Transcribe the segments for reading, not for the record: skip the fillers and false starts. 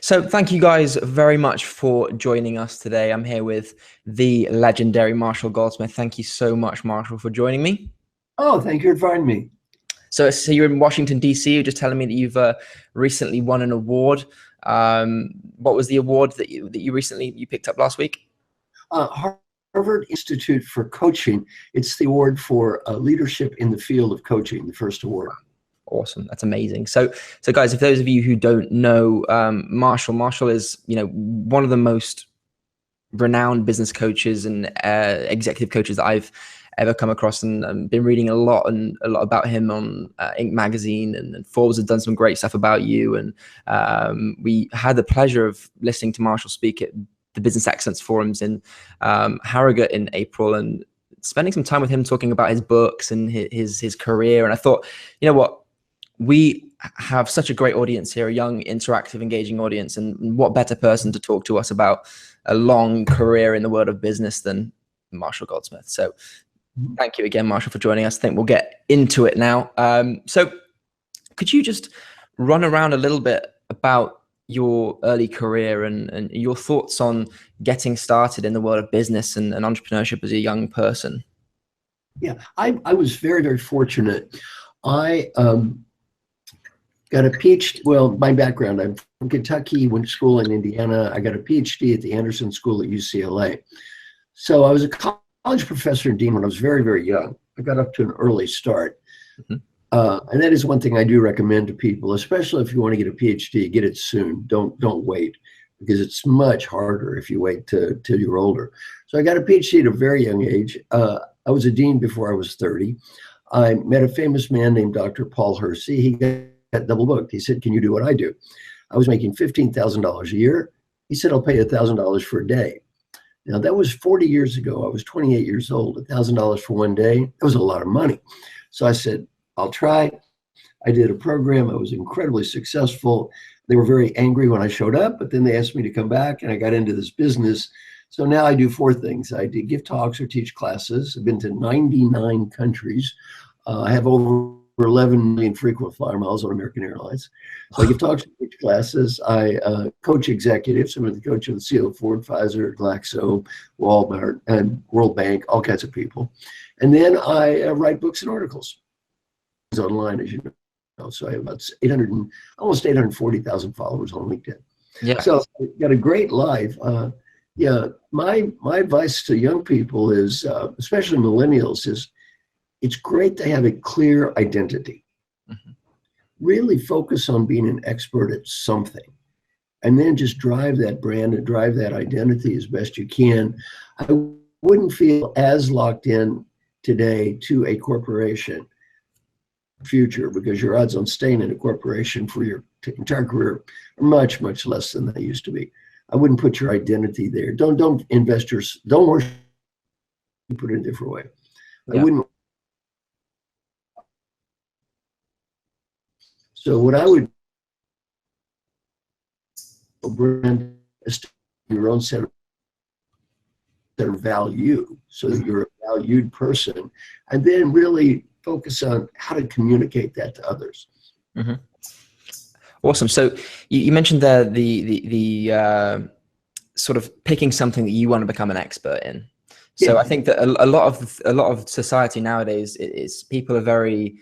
So thank you guys very much for joining us today. I'm here with the legendary Marshall Goldsmith. Thank you so much, Marshall, for joining me. Oh, thank you for inviting me. So you're in Washington, D.C. You're just telling me that you've recently won an award. What was the award that you recently picked up last week? Harvard Institute for Coaching. It's the award for leadership in the field of coaching, the first award. Awesome. That's amazing. So guys, if those of you who don't know, Marshall is, one of the most renowned business coaches and executive coaches that I've ever come across, and been reading a lot about him on Inc. magazine, and Forbes has done some great stuff about you. And we had the pleasure of listening to Marshall speak at the Business Excellence Forums in Harrogate in April, and spending some time with him talking about his books and his career. And I thought, you know what? We have such a great audience here, a young, interactive, engaging audience. And what better person to talk to us about a long career in the world of business than Marshall Goldsmith. So thank you again, Marshall, for joining us. I think we'll get into it now. So could you just run around a little bit about your early career and your thoughts on getting started in the world of business and entrepreneurship as a young person? Yeah, I was very, very fortunate. I got a PhD. Well, my background, I'm from Kentucky, went to school in Indiana. I got a PhD at the Anderson School at UCLA. So I was a college professor and dean when I was very, very young. I got up to an early start. Mm-hmm. And that is one thing I do recommend to people, especially if you want to get a PhD, get it soon. Don't wait, because it's much harder if you wait till you're older. So I got a PhD at a very young age. I was a dean before I was 30. I met a famous man named Dr. Paul Hersey. He got double booked. He said, "Can you do what I do?" I was making $15,000 a year. He said, "I'll pay you $1,000 for a day." Now, that was 40 years ago. I was 28 years old. $1,000 for one day, that was a lot of money. So I said, "I'll try." I did a program. I was incredibly successful. They were very angry when I showed up, but then they asked me to come back, and I got into this business. So now I do four things. I give talks or teach classes. I've been to 99 countries. I have over 11 million frequent flyer miles on American Airlines. So I give talks and teach classes. I coach executives. I'm the coach of the CEO of Ford, Pfizer, Glaxo, Walmart, and World Bank, all kinds of people. And then I write books and articles online, as you know. So I have about almost 840,000 followers on LinkedIn. Yeah. So I've got a great life. Yeah, my advice to young people is, especially millennials, is it's great to have a clear identity. Mm-hmm. Really focus on being an expert at something, and then just drive that brand and drive that identity as best you can. I wouldn't feel as locked in today to a corporation future, because your odds on staying in a corporation for your entire career are much, much less than they used to be. I wouldn't put your identity there. Don't invest don't worship, put it in a different way. Yeah. I wouldn't. So what I would brand your own set of value, so that you're a valued person, and then really focus on how to communicate that to others. Mm-hmm. Awesome. So you mentioned there the sort of picking something that you want to become an expert in. So yeah. I think that a lot of society nowadays is people are very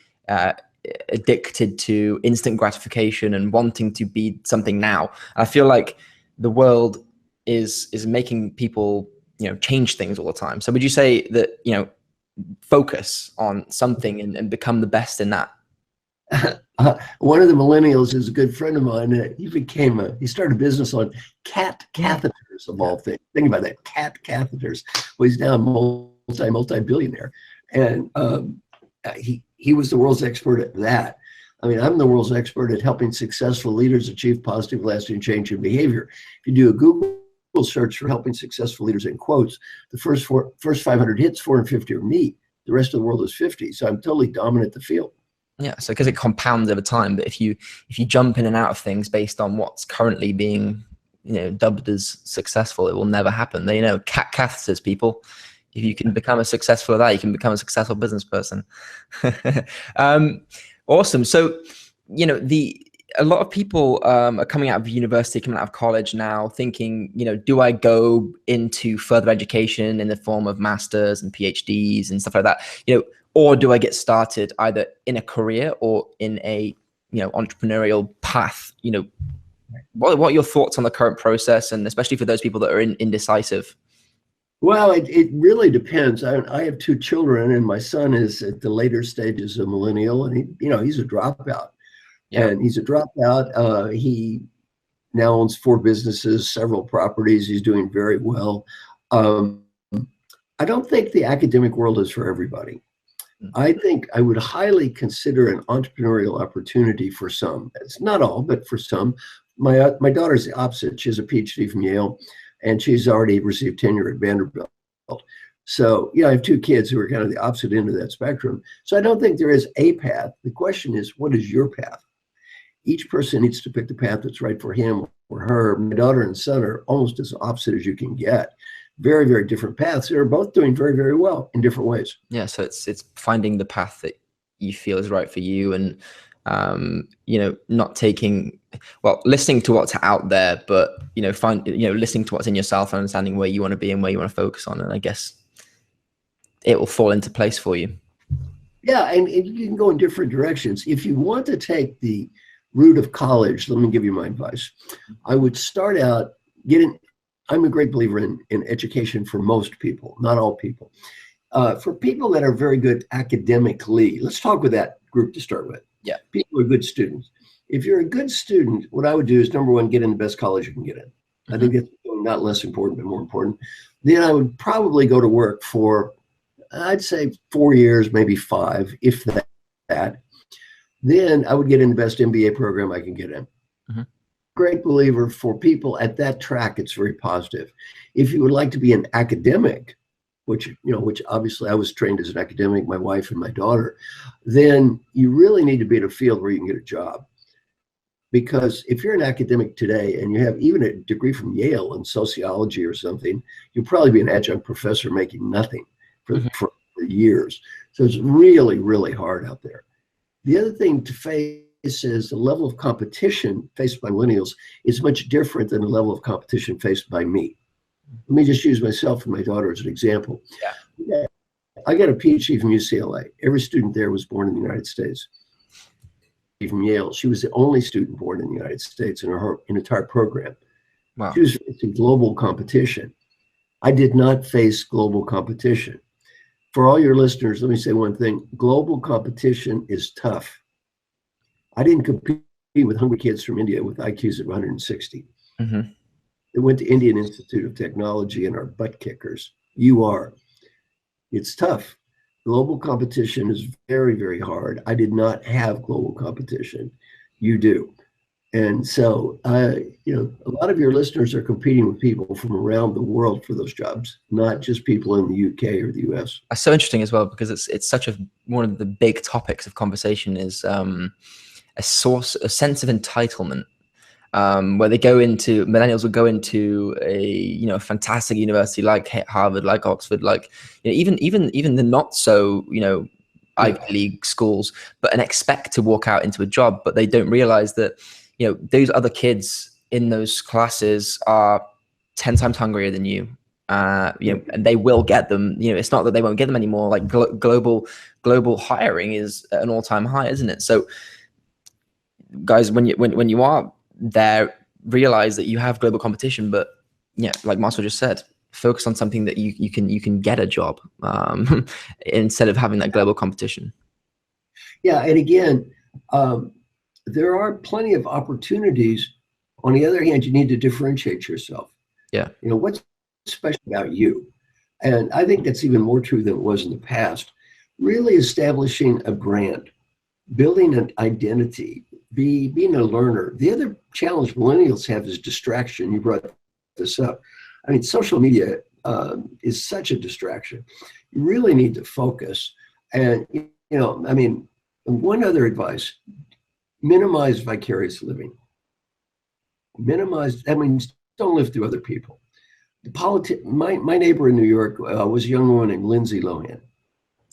addicted to instant gratification and wanting to be something now. I feel like the world is making people change things all the time. So would you say that focus on something and become the best in that? One of the millennials is a good friend of mine. He started a business on cat catheters, of all things. Think about that, cat catheters. Well, he's now a multi-billionaire, and he was the world's expert at that. I mean, I'm the world's expert at helping successful leaders achieve positive, lasting change in behavior. If you do a Google search for helping successful leaders in quotes, the first 500 hits, 450 are me. The rest of the world is 50. So I'm totally dominant the field. Yeah, so because it compounds over time, but if you jump in and out of things based on what's currently being dubbed as successful, it will never happen. Cat catheters, people. If you can become a successful at that, you can become a successful business person. Awesome. So a lot of people are coming out of university, coming out of college now thinking, do I go into further education in the form of masters and PhDs and stuff like that, or do I get started either in a career or in a, entrepreneurial path? What are your thoughts on the current process, and especially for those people that are indecisive? Well, it really depends. I have two children, and my son is at the later stages of millennial, and he's a dropout. Yeah. And he's a dropout. He now owns 4 businesses, several properties. He's doing very well. I don't think the academic world is for everybody. I think I would highly consider an entrepreneurial opportunity for some. It's not all, but for some. My daughter's the opposite. She has a PhD from Yale, and she's already received tenure at Vanderbilt. So, I have 2 kids who are kind of the opposite end of that spectrum. So I don't think there is a path. The question is, what is your path? Each person needs to pick the path that's right for him or her. My daughter and son are almost as opposite as you can get. Very, very different paths. They're both doing very, very well in different ways. Yeah. So it's finding the path that you feel is right for you, and, not listening to what's out there, but, listening to what's in yourself and understanding where you want to be and where you want to focus on. And I guess it will fall into place for you. Yeah. And you can go in different directions. If you want to take the route of college, let me give you my advice. I would start out I'm a great believer in education for most people, not all people. For people that are very good academically, let's talk with that group to start with. Yeah. People are good students. If you're a good student, what I would do is, number one, get in the best college you can get in. I think that's not less important, but more important. Then I would probably go to work for, I'd say 4 years, maybe 5, if that. Then I would get in the best MBA program I can get in. Great believer for people at that track. It's very positive. If you would like to be an academic, which obviously I was trained as an academic, my wife and my daughter, then you really need to be in a field where you can get a job. Because if you're an academic today and you have even a degree from Yale in sociology or something, you'll probably be an adjunct professor making nothing for years. So it's really, really hard out there. The other thing to face is the level of competition faced by millennials is much different than the level of competition faced by me. Let me just use myself and my daughter as an example. Yeah. I got a PhD from UCLA. Every student there was born in the United States. From Yale, she was the only student born in the United States in her entire program. Wow. She was facing global competition. I did not face global competition. For all your listeners, let me say one thing. Global competition is tough. I didn't compete with hungry kids from India with IQs of 160. They went to Indian Institute of Technology and are butt kickers. You are. It's tough. Global competition is very, very hard. I did not have global competition. You do. And so, a lot of your listeners are competing with people from around the world for those jobs, not just people in the UK or the US. That's so interesting as well, because it's such one of the big topics of conversation is a sense of entitlement, where millennials will go into a fantastic university like Harvard, like Oxford, like even the not so Ivy League schools, and expect to walk out into a job, but they don't realize that those other kids in those classes are 10 times hungrier than you. And they will get them. It's not that they won't get them anymore. Like global hiring is at an all-time high, isn't it? So, guys, when you are there, realize that you have global competition, but like Marcel just said, focus on something that you can get a job instead of having that global competition. Yeah, and again, there are plenty of opportunities. On the other hand, you need to differentiate yourself. Yeah. What's special about you? And I think that's even more true than it was in the past. Really establishing a brand, building an identity, being a learner. The other challenge millennials have is distraction. You brought this up. I mean, social media is such a distraction. You really need to focus. And, one other advice, minimize vicarious living. That means don't live through other people. My neighbor in New York was a young woman named Lindsay Lohan.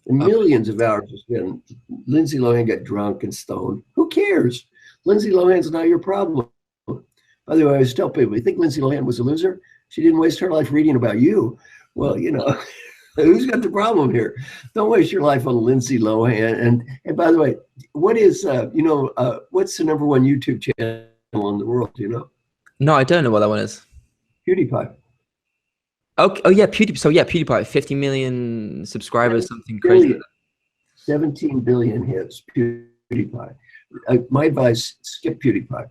And millions of hours were spent. Lindsay Lohan got drunk and stoned. Who cares? Lindsay Lohan's not your problem. By the way, I always tell people, you think Lindsay Lohan was a loser? She didn't waste her life reading about you. Well, you know, who's got the problem here? Don't waste your life on Lindsay Lohan. And by the way, what is, what's the #1 YouTube channel in the world? Do you know? No, I don't know what that one is. PewDiePie. Oh yeah, PewDiePie. So yeah, PewDiePie, 50 million subscribers, something crazy. 17 billion hits, PewDiePie. My advice, skip PewDiePie.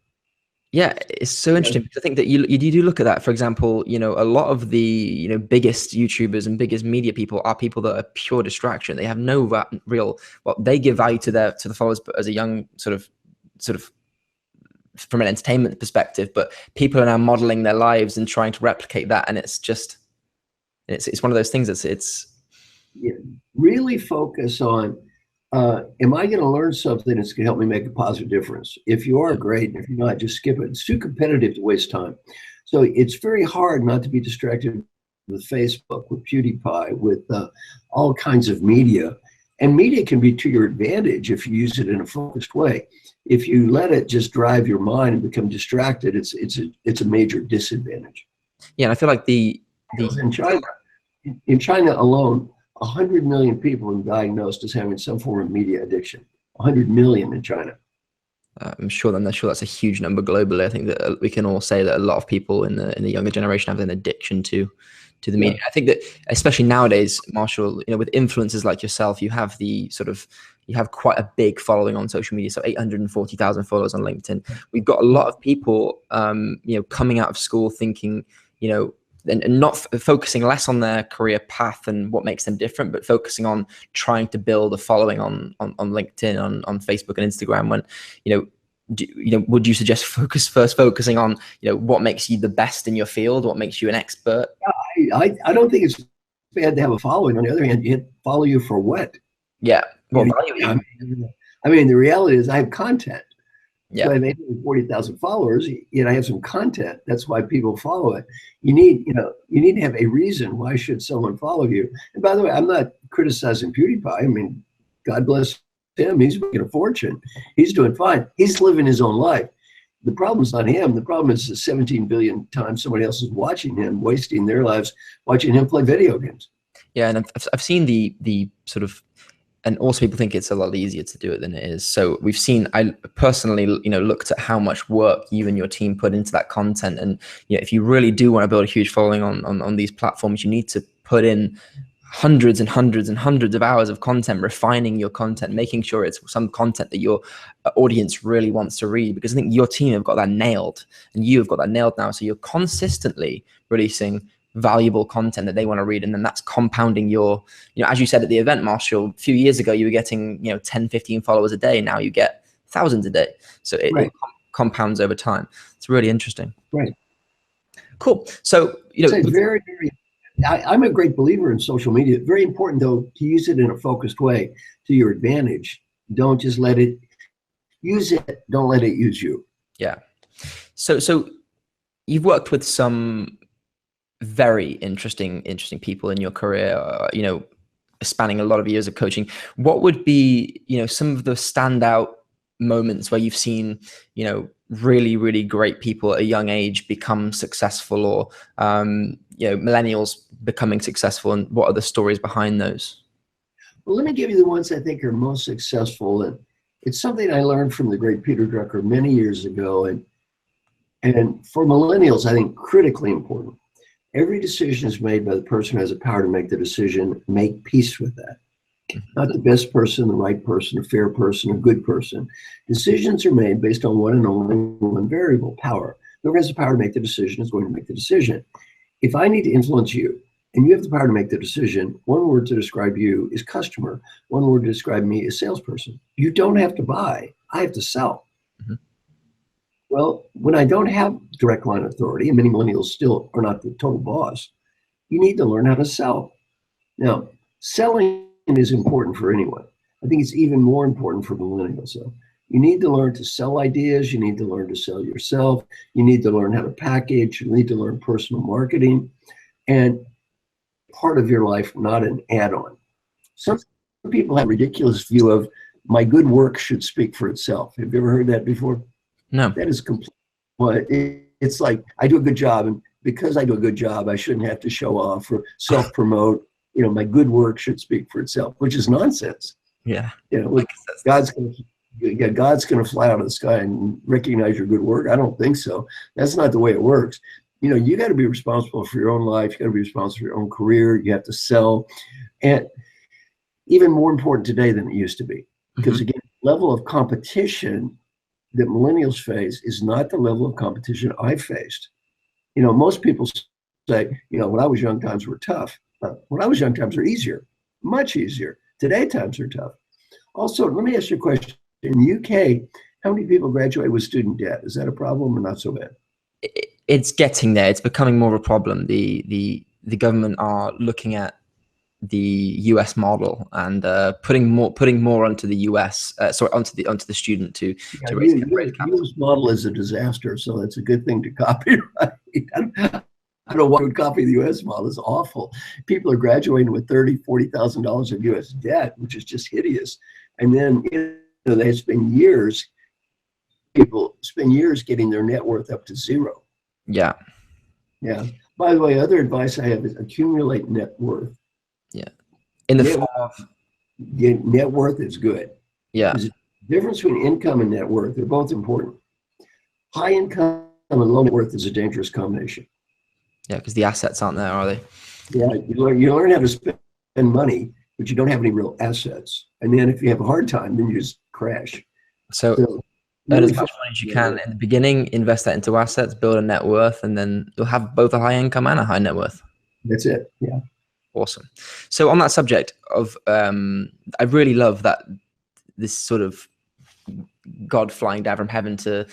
Yeah, it's so interesting because I think that you do look at that. For example, you know, a lot of the biggest YouTubers and biggest media people are people that are pure distraction. They have no real, well, they give value to the followers, but as a young sort of from an entertainment perspective. But people are now modeling their lives and trying to replicate that, and it's just it's one of those things it's really focus on. Am I going to learn something that's going to help me make a positive difference? If you are, great. If you're not, just skip it. It's too competitive to waste time. So it's very hard not to be distracted with Facebook, with PewDiePie, with all kinds of media. And media can be to your advantage if you use it in a focused way. If you let it just drive your mind and become distracted, it's a major disadvantage. Yeah, and I feel like in China alone, 100 million people are diagnosed as having some form of media addiction. 100 million in China. I'm sure that's a huge number globally. I think that we can all say that a lot of people in the younger generation have an addiction to the media. I think that especially nowadays, Marshall, with influencers like yourself, you have quite a big following on social media. So 840,000 followers on LinkedIn. We've got a lot of people, coming out of school thinking, and not focusing less on their career path and what makes them different, but focusing on trying to build a following on LinkedIn, on Facebook and Instagram. When, would you suggest focusing on, what makes you the best in your field? What makes you an expert? I don't think it's bad to have a following. On the other hand, you follow you for what? Yeah. Well, value. I mean, the reality is I have content. Yeah. So I have 840,000 followers, I have some content. That's why people follow it. You need to have a reason. Why should someone follow you? And by the way, I'm not criticizing PewDiePie. I mean, God bless him. He's making a fortune. He's doing fine. He's living his own life. The problem's not him. The problem is the 17 billion times somebody else is watching him, wasting their lives watching him play video games. Yeah, and I've seen the sort of. And also people think it's a lot easier to do it than it is. So I personally, looked at how much work you and your team put into that content. And, if you really do want to build a huge following on these platforms, you need to put in hundreds and hundreds and hundreds of hours of content, refining your content, making sure it's some content that your audience really wants to read, because I think your team have got that nailed and you have got that nailed now. So you're consistently releasing valuable content that they want to read, and then that's compounding your, as you said at the event, Marshall, a few years ago you were getting 10, 15 followers a day. Now you get thousands a day, so it compounds over time. It's really interesting. Right. Cool. So it's very, very, I'm a great believer in social media. Very important though to use it in a focused way to your advantage. Don't just let it use it, don't let it use you. Yeah. So you've worked with some very interesting people in your career, spanning a lot of years of coaching. What would be, some of the standout moments where you've seen, really, really great people at a young age become successful, or, millennials becoming successful, and what are the stories behind those? Well, let me give you the ones I think are most successful. And it's something I learned from the great Peter Drucker many years ago. And for millennials, I think critically important. Every decision is made by the person who has the power to make the decision. Make peace with that. Not the best person, the right person, a fair person, a good person. Decisions are made based on one and only one variable, power. Whoever has the power to make the decision is going to make the decision. If I need to influence you and you have the power to make the decision, one word to describe you is customer. One word to describe me is salesperson. You don't have to buy. I have to sell. Mm-hmm. Well, when I don't have direct line authority, and many millennials still are not the total boss, you need to learn how to sell. Now, selling is important for anyone. I think it's even more important for millennials. So you need to learn to sell ideas. You need to learn to sell yourself. You need to learn how to package. You need to learn personal marketing, and part of your life, not an add-on. Some people have a ridiculous view of my good work should speak for itself. Have you ever heard that before? No. That is complete. Well, it's like I do a good job, and because I do a good job, I shouldn't have to show off or self-promote. You know, my good work should speak for itself, which is nonsense. Yeah. You know, God's going to fly out of the sky and recognize your good work. I don't think so. That's not the way it works. You know, you got to be responsible for your own life. You got to be responsible for your own career. You have to sell, and even more important today than it used to be, because again, level of competition that millennials face is not the level of competition I faced. You know, most people say, you know, when I was young, times were tough. When I was young, times are easier, much easier. Today, times are tough. Also, let me ask you a question. In the UK, how many people graduate with student debt? Is that a problem or not so bad? It's getting there. It's becoming more of a problem. The government are looking at the US model and putting more onto the US, onto the student to raise capital. US model is a disaster, so it's a good thing to copy, right? I don't want to copy the US model. It's awful. People are graduating with $30,000, $40,000 of US debt, which is just hideous. And then, you know, they spend years, people spend years getting their net worth up to zero. Yeah. Yeah. By the way, other advice I have is accumulate net worth. Yeah. In the form of net worth is good. Yeah. There's a difference between income and net worth. They're both important. High income and low net worth is a dangerous combination. Yeah, because the assets aren't there, are they? Yeah, you learn how to spend money, but you don't have any real assets. And then if you have a hard time, then you just crash. So earn as much money as you can in the beginning, invest that into assets, build a net worth, and then you'll have both a high income and a high net worth. That's it. Yeah. Awesome. So on that subject of, I really love that this sort of God flying down from heaven to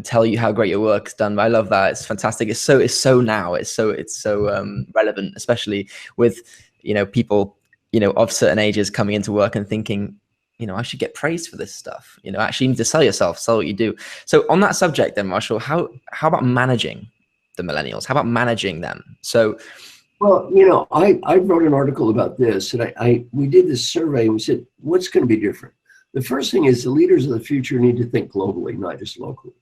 tell you how great your work's done. I love that. It's fantastic. It's so now. It's so relevant, especially with, you know, people, you know, of certain ages coming into work and thinking, you know, I should get praised for this stuff. You know, actually you need to sell yourself, sell what you do. So on that subject then, Marshall, how about managing the millennials? How about managing them? So, well, you know, I wrote an article about this, and we did this survey, and we said, what's going to be different? The first thing is the leaders of the future need to think globally, not just locally.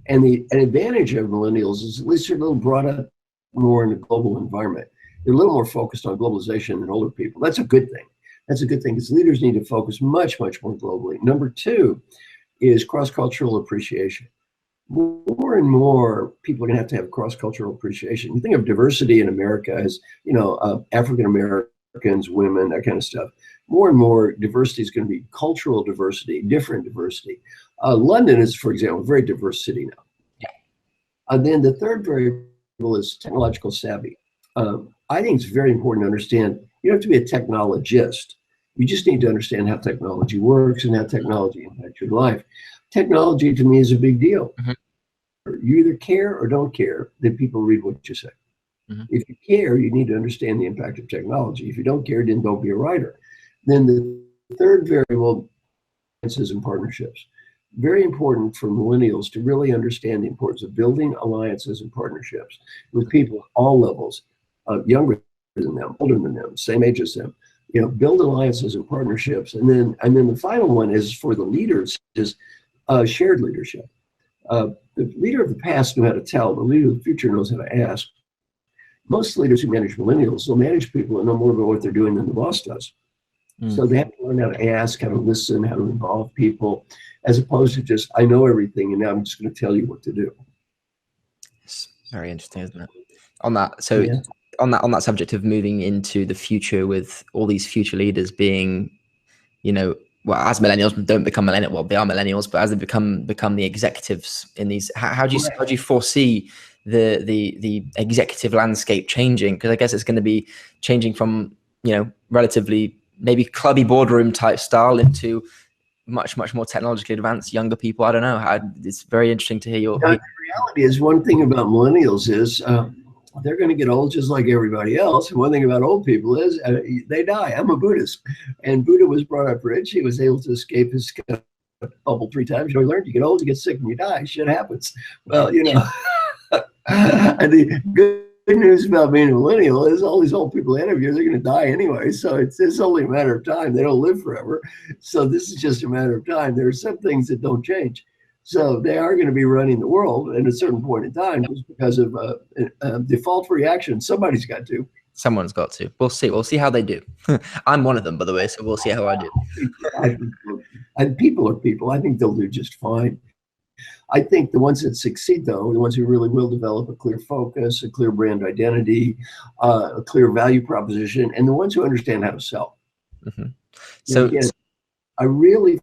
And an advantage of millennials is at least they're a little brought up more in a global environment. They're a little more focused on globalization than older people. That's a good thing. That's a good thing because leaders need to focus much, much more globally. Number two is cross-cultural appreciation. More and more people are going to have cross-cultural appreciation. You think of diversity in America as, you know, African Americans, women, that kind of stuff. More and more diversity is going to be cultural diversity, different diversity. London is, for example, a very diverse city now. Yeah. And then the third variable is technological savvy. I think it's very important to understand you don't have to be a technologist. You just need to understand how technology works and how technology impacts your life. Technology to me is a big deal. You either care or don't care that people read what you say. If you care, you need to understand the impact of technology. If you don't care, then don't be a writer. Then the third variable is in partnerships. Very important for millennials to really understand the importance of building alliances and partnerships with people at all levels, younger than them, older than them, same age as them. You know, build alliances and partnerships. And then the final one is for the leaders is shared leadership. The leader of the past knew how to tell. The leader of the future knows how to ask. Most leaders who manage millennials will manage people and know more about what they're doing than the boss does. So they have to learn how to ask, how to listen, how to involve people, as opposed to just, I know everything and now I'm just going to tell you what to do. It's very interesting, isn't it? On that, so yeah. on that subject of moving into the future with all these future leaders being, you know, well, as millennials don't become millennials, well, they are millennials, but as they become the executives in these, how do you foresee the executive landscape changing? Because I guess it's going to be changing from, you know, relatively maybe clubby boardroom type style into much more technologically advanced younger people. I don't know. It's very interesting to hear your. The reality is, one thing about millennials is they're going to get old just like everybody else. And one thing about old people is they die. I'm a Buddhist, and Buddha was brought up rich. He was able to escape his bubble 3 times. You know, he learned you get old, you get sick, and you die. Shit happens. Well, you know, and the good news about being a millennial is all these old people interview, they're going to die anyway. So it's only a matter of time. They don't live forever. So this is just a matter of time. There are some things that don't change. So they are going to be running the world at a certain point in time just because of a default reaction. Somebody's got to. Someone's got to. We'll see. We'll see how they do. I'm one of them, by the way, so we'll see how I do. People are people. I think they'll do just fine. I think the ones that succeed, though, the ones who really will develop a clear focus, a clear brand identity, a clear value proposition, and the ones who understand how to sell. Mm-hmm. So again, I really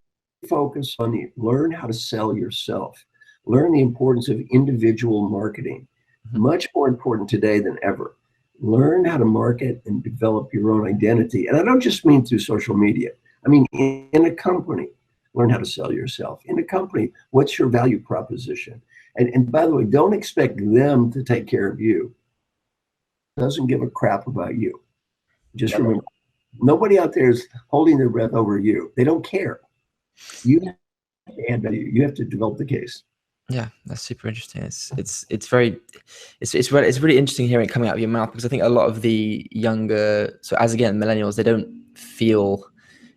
focus on learn how to sell yourself. Learn the importance of individual marketing. Mm-hmm. Much more important today than ever. Learn how to market and develop your own identity. And I don't just mean through social media. I mean, in a company, learn how to sell yourself. In a company, what's your value proposition? And by the way, don't expect them to take care of you. Doesn't give a crap about you. Just remember, nobody out there is holding their breath over you. They don't care. You have to add value. You have to develop the case. Yeah, that's super interesting. It's really interesting hearing it coming out of your mouth, because I think a lot of the younger, so as again, millennials,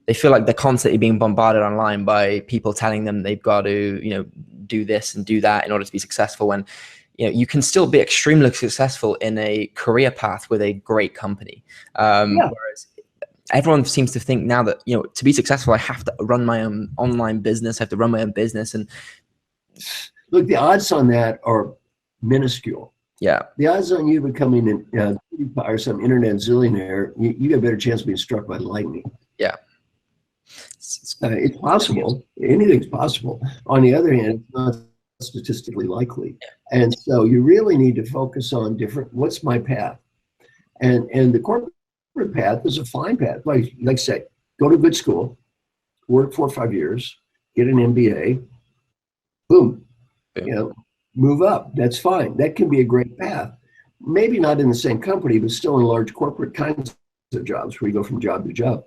they feel like they're constantly being bombarded online by people telling them they've got to, do this and do that in order to be successful. When, you can still be extremely successful in a career path with a great company. Whereas everyone seems to think now that, to be successful, I have to run my own online business. I have to run my own business. And look, the odds on that are minuscule. Yeah. The odds on you becoming or some internet zillionaire, you got a better chance of being struck by lightning. Yeah. It's possible. Anything's possible. On the other hand, it's not statistically likely. Yeah. And so you really need to focus on what's my path? And the corporate path is a fine path. Like say, go to good school, work 4 or 5 years, get an MBA, boom, move up. That's fine. That can be a great path. Maybe not in the same company, but still in large corporate kinds of jobs where you go from job to job.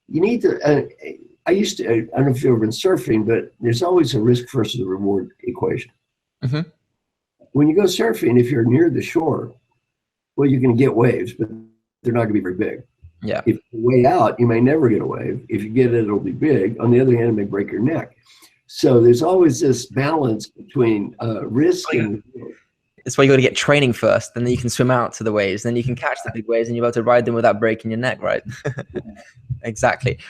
You need to, I don't know if you've ever been surfing, but there's always a risk versus a reward equation. Mm-hmm. When you go surfing, if you're near the shore, well, you're going to get waves, but they're not going to be very big. Yeah. If you're way out, you may never get a wave. If you get it, it'll be big. On the other hand, it may break your neck. So there's always this balance between risk and reward. That's why you got to get training first, then you can swim out to the waves, then you can catch the big waves, and you're able to ride them without breaking your neck, right? Exactly.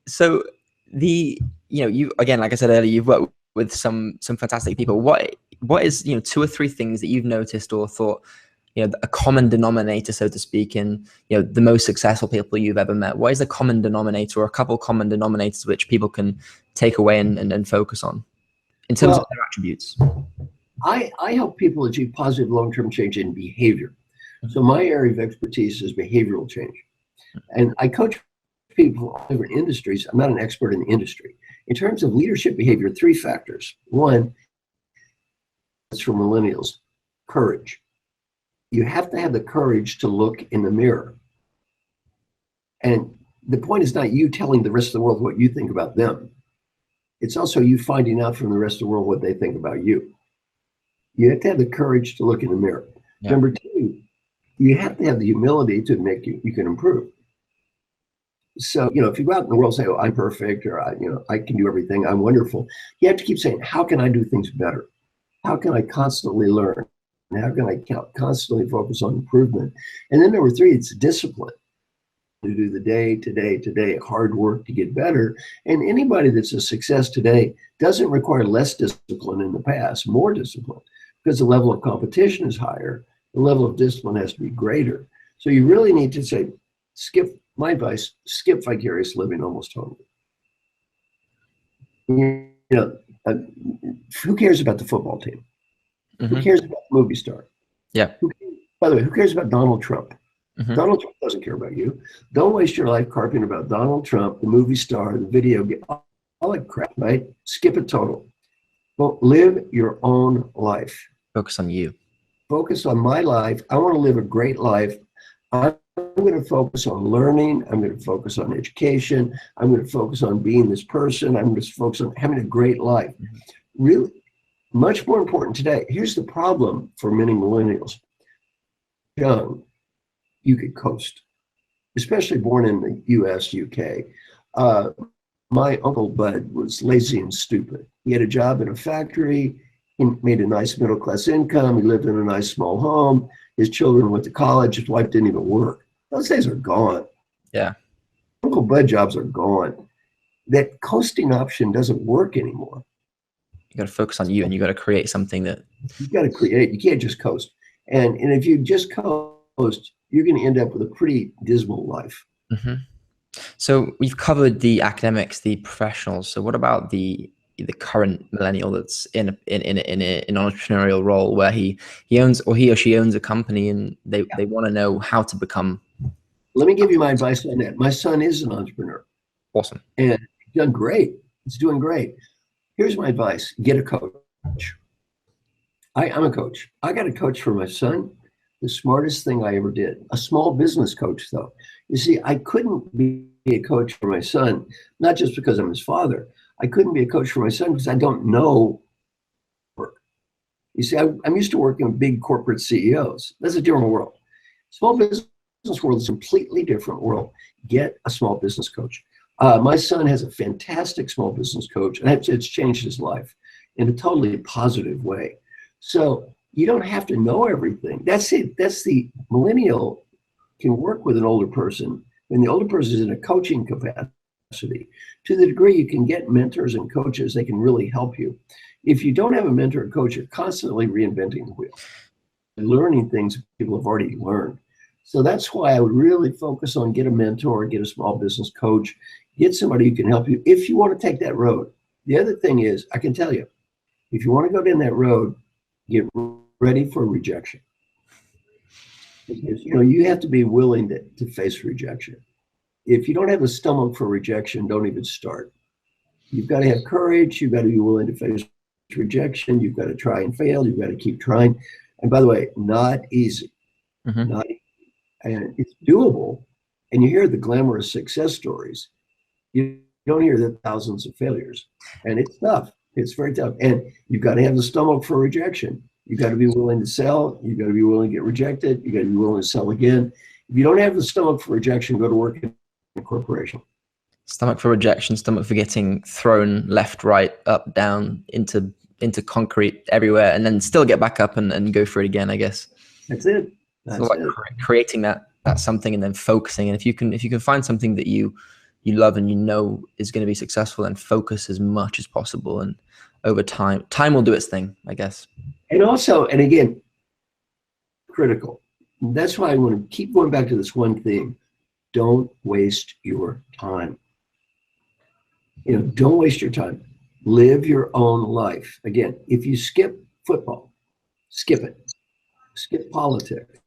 So you again, like I said earlier, you've worked with some fantastic people. What is 2 or 3 things that you've noticed or thought, a common denominator, so to speak, in the most successful people you've ever met? What is the common denominator, or a couple common denominators which people can take away and focus on in terms of their attributes? I help people achieve positive long-term change in behavior. So my area of expertise is behavioral change. And I coach people from all different industries. I'm not an expert in the industry. In terms of leadership behavior, 3 factors. One, it's for millennials, courage. You have to have the courage to look in the mirror. And the point is not you telling the rest of the world what you think about them. It's also you finding out from the rest of the world what they think about you. You have to have the courage to look in the mirror. Yeah. Number 2, you have to have the humility to admit you can improve. So, if you go out in the world and say, oh, I'm perfect, or I can do everything, I'm wonderful. You have to keep saying, how can I do things better? How can I constantly learn? How can I constantly focus on improvement? And then number 3, it's discipline. To do the day hard work to get better. And anybody that's a success today doesn't require less discipline in the past, more discipline, because the level of competition is higher. The level of discipline has to be greater. So you really need to say, my advice, skip vicarious living almost totally. Who cares about the football team? Mm-hmm. Who cares about the movie star? Yeah. By the way, who cares about Donald Trump? Mm-hmm. Donald Trump doesn't care about you. Don't waste your life carping about Donald Trump, the movie star, the video game, all that crap, right? Skip it total. Well, live your own life. Focus on you. Focus on my life. I want to live a great life. I'm going to focus on learning. I'm going to focus on education. I'm going to focus on being this person. I'm going to focus on having a great life. Mm-hmm. Really, much more important today. Here's the problem for many millennials. Young, you could coast, especially born in the US, UK. my Uncle Bud was lazy and stupid. He had a job in a factory. He made a nice middle-class income. He lived in a nice small home. His children went to college. His wife didn't even work. Those days are gone. Yeah. Uncle Bud jobs are gone. That coasting option doesn't work anymore. You got to focus on you, and you got to create something that You've got to create. You can't just coast. And if you just coast, you're going to end up with a pretty dismal life. Mm-hmm. So we've covered the academics, the professionals. So what about the current millennial that's in an entrepreneurial role where he owns, or he or she owns, a company, and they want to know how to become. Let me give you my advice on that. My son is an entrepreneur. Awesome. And he's done great. It's doing great. Here's my advice. Get a coach. I'm a coach. I got a coach for my son. The smartest thing I ever did. A small business coach, though. You see, I couldn't be a coach for my son, not just because I'm his father. I couldn't be a coach for my son because I don't know work. You see, I'm used to working with big corporate CEOs. That's a different world. Small business world is a completely different world. Get a small business coach. My son has a fantastic small business coach, and it's changed his life in a totally positive way. So you don't have to know everything. That's it. That's the millennial can work with an older person, and the older person is in a coaching capacity. To the degree you can get mentors and coaches, they can really help you. If you don't have a mentor or coach, you're constantly reinventing the wheel, learning things people have already learned. So that's why I would really focus on get a mentor, get a small business coach, get somebody who can help you if you want to take that road. The other thing is, I can tell you, if you want to go down that road, get ready for rejection. Because, you have to be willing to face rejection. If you don't have a stomach for rejection, don't even start. You've got to have courage. You've got to be willing to face rejection. You've got to try and fail. You've got to keep trying. And by the way, not easy. Mm-hmm. Not easy. And it's doable. And you hear the glamorous success stories. You don't hear the thousands of failures. And it's tough. It's very tough. And you've got to have the stomach for rejection. You've got to be willing to sell. You've got to be willing to get rejected. You've got to be willing to sell again. If you don't have the stomach for rejection, go to work in a corporation. Stomach for rejection, stomach for getting thrown left, right, up, down, into concrete everywhere, and then still get back up and go for it again, I guess. That's it. That's so like creating that something and then focusing. And if you can find something that you love and is going to be successful, then focus as much as possible. And over time will do its thing, I guess. And also, and again, critical. That's why I want to keep going back to this one thing. Don't waste your time. Don't waste your time. Live your own life. Again, if you skip football, skip it. Skip politics.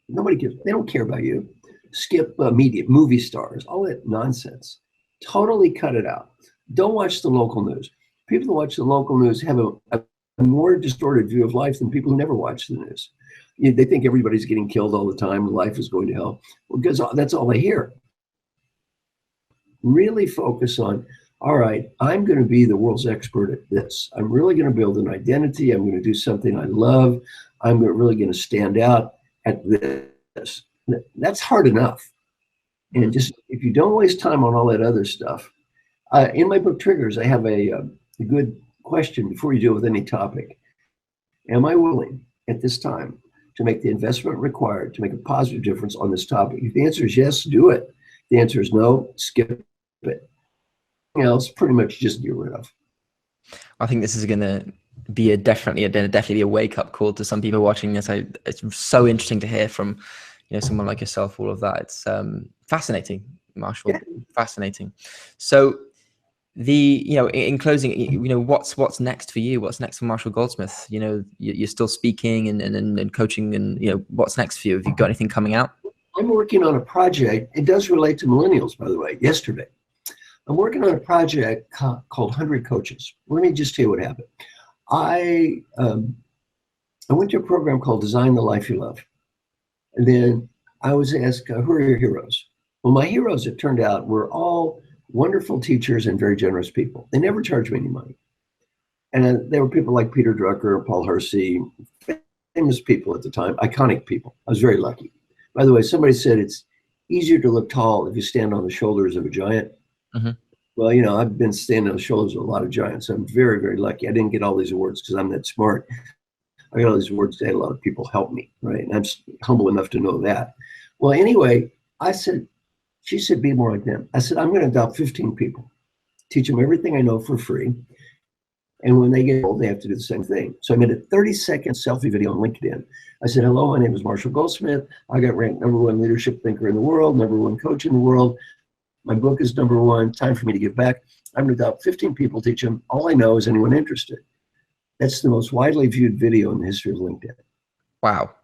They don't care about you. Skip media, movie stars, all that nonsense. Totally cut it out. Don't watch the local news. People who watch the local news have a more distorted view of life than people who never watch the news. They think everybody's getting killed all the time and life is going to hell. Well, because that's all they hear. Really focus on, all right, I'm going to be the world's expert at this. I'm really going to build an identity. I'm going to do something I love. I'm really going to stand out at this. That's hard enough. And just, if you don't waste time on all that other stuff, in my book Triggers, I have a good question before you deal with any topic. Am I willing at this time to make the investment required to make a positive difference on this topic? If the answer is yes, do it. If the answer is no, skip it. Anything else, pretty much just get rid of. I think this is going to be definitely be a wake-up call to some people watching this. It's so interesting to hear from someone like yourself, all of that. It's fascinating, Marshall. Yeah. Fascinating. So in closing, what's next for you? What's next for Marshall Goldsmith? You're still speaking and coaching, and what's next for you? Have you got anything coming out? I'm working on a project. It does relate to millennials, by the way. Yesterday, I'm working on a project called 100 Coaches. Let me just tell you what happened. I went to a program called Design the Life You Love. And then I was asked, who are your heroes? Well, my heroes, it turned out, were all wonderful teachers and very generous people. They never charged me any money. And there were people like Peter Drucker, Paul Hersey, famous people at the time, iconic people. I was very lucky. By the way, somebody said it's easier to look tall if you stand on the shoulders of a giant. Mm-hmm. Well, you know, I've been standing on the shoulders of a lot of giants. I'm very, very lucky. I didn't get all these awards because I'm that smart. I got all these awards today. A lot of people helped me, right? And I'm humble enough to know that. Well, anyway, she said, be more like them. I said, I'm going to adopt 15 people, teach them everything I know for free. And when they get old, they have to do the same thing. So I made a 30-second selfie video on LinkedIn. I said, hello, my name is Marshall Goldsmith. I got ranked #1 leadership thinker in the world, #1 coach in the world. My book is #1, time for me to give back. I'm going to adopt 15 people, teach them all I know. Is anyone interested? That's the most widely viewed video in the history of LinkedIn. Wow.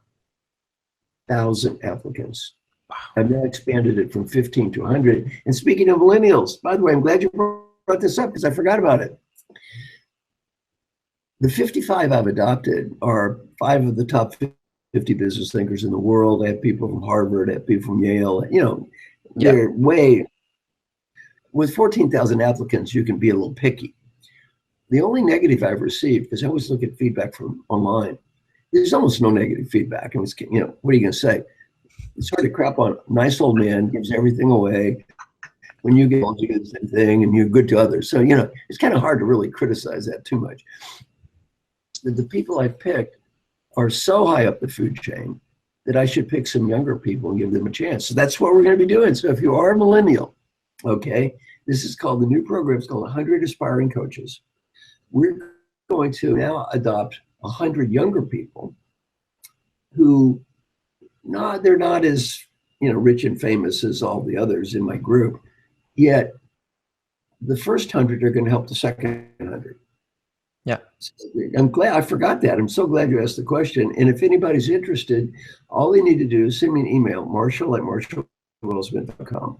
1,000 applicants. Wow. I've now expanded it from 15 to 100. And speaking of millennials, by the way, I'm glad you brought this up because I forgot about it. The 55 I've adopted are 5 of the top 50 business thinkers in the world. I have people from Harvard, I have people from Yale. You know, they're way, with 14,000 applicants, you can be a little picky. The only negative I've received, because I always look at feedback from online, there's almost no negative feedback. I mean, you know, what are you going to say? It's hard to crap on a nice old man, gives everything away. When you get old, you do the same thing, and you're good to others. So, you know, it's kind of hard to really criticize that too much. The people I picked are so high up the food chain that I should pick some younger people and give them a chance. So that's what we're going to be doing. So if you are a millennial, okay, this is called, the new program is called 100 Aspiring Coaches. We're going to now adopt 100 younger people who, they're not as, you know, rich and famous as all the others in my group, yet the first 100 are going to help the second 100. Yeah. I'm glad, I forgot that. I'm so glad you asked the question. And if anybody's interested, all they need to do is send me an email, marshall@marshallwellsmith.com.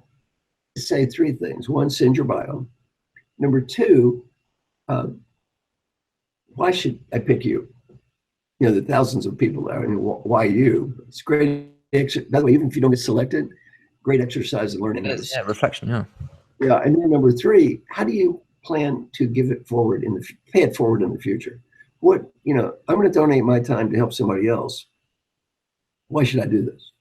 Say 3 things. 1, send your bio. Number 2, why should I pick you? You know, the thousands of people there. I mean, why you? It's great. By the way, even if you don't get selected, great exercise in learning. Yeah, reflection. Yeah. Yeah. And then number 3, how do you plan to give it forward pay it forward in the future? What, you know, I'm going to donate my time to help somebody else. Why should I do this?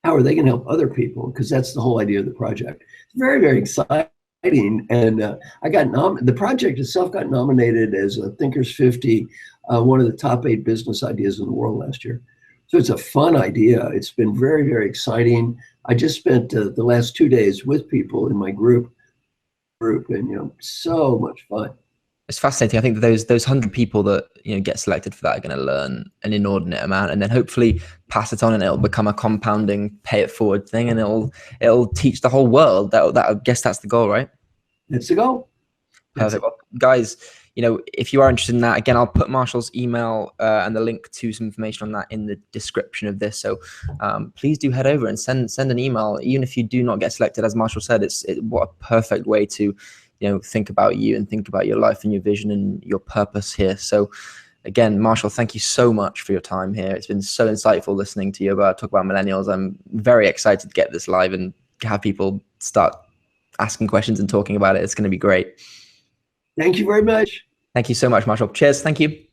How are they going to help other people? Because that's the whole idea of the project. It's very, very exciting. And I got the project itself got nominated as a Thinkers 50, one of the top 8 business ideas in the world last year. So it's a fun idea. It's been very, very exciting. I just spent the last 2 days with people in my group, and, you know, so much fun. It's fascinating. I think that those 100 people that, you know, get selected for that are going to learn an inordinate amount, and then hopefully pass it on, and it'll become a compounding pay it forward thing, and it'll teach the whole world. That I guess that's the goal, right? That's the goal. Perfect. Well, guys, you know, if you are interested in that, again, I'll put Marshall's email and the link to some information on that in the description of this. So please do head over and send an email, even if you do not get selected. As Marshall said, what a perfect way to, you know, think about you and think about your life and your vision and your purpose here. So again, Marshall, thank you so much for your time here. It's been so insightful listening to you talk about millennials. I'm very excited to get this live and have people start asking questions and talking about it. It's going to be great. Thank you very much. Thank you so much, Marshall. Cheers. Thank you.